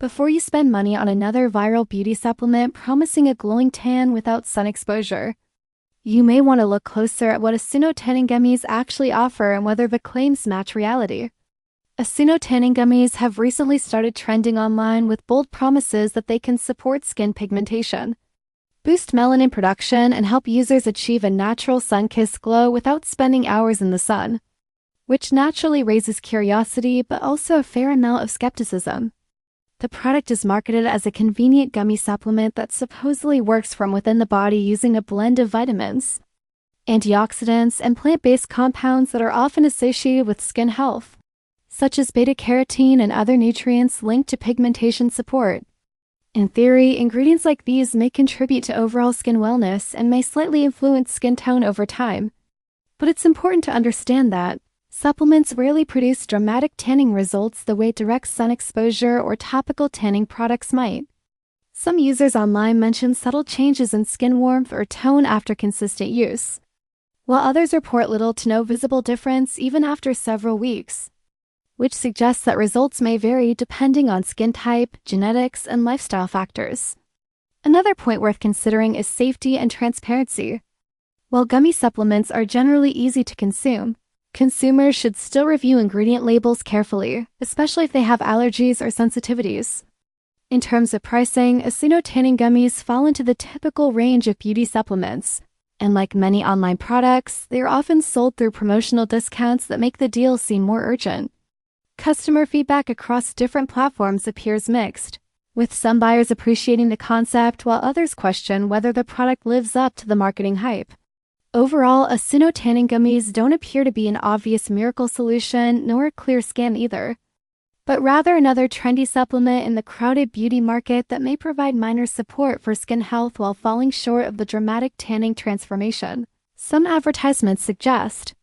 before you spend money on another viral beauty supplement promising a glowing tan without sun exposure. You may want to look closer at what Asuno Tanning Gummies actually offer and whether the claims match reality. Asuno Tanning Gummies have recently started trending online with bold promises that they can support skin pigmentation, boost melanin production, and help users achieve a natural sun-kissed glow without spending hours in the sun, which naturally raises curiosity but also a fair amount of skepticism. The product is marketed as a convenient gummy supplement that supposedly works from within the body using a blend of vitamins, antioxidants, and plant-based compounds that are often associated with skin health, such as beta-carotene and other nutrients linked to pigmentation support. In theory, ingredients like these may contribute to overall skin wellness and may slightly influence skin tone over time. But it's important to understand that supplements rarely produce dramatic tanning results the way direct sun exposure or topical tanning products might. Some users online mention subtle changes in skin warmth or tone after consistent use, while others report little to no visible difference even after several weeks, which suggests that results may vary depending on skin type, genetics, and lifestyle factors. Another point worth considering is safety and transparency. While gummy supplements are generally easy to consume, consumers should still review ingredient labels carefully, especially if they have allergies or sensitivities. In terms of pricing, Asuno Tanning Gummies fall into the typical range of beauty supplements, and like many online products, they are often sold through promotional discounts that make the deal seem more urgent. Customer feedback across different platforms appears mixed, with some buyers appreciating the concept while others question whether the product lives up to the marketing hype. Overall, Asuno Tanning Gummies don't appear to be an obvious miracle solution nor a clear scam either, but rather another trendy supplement in the crowded beauty market that may provide minor support for skin health while falling short of the dramatic tanning transformation some advertisements suggest.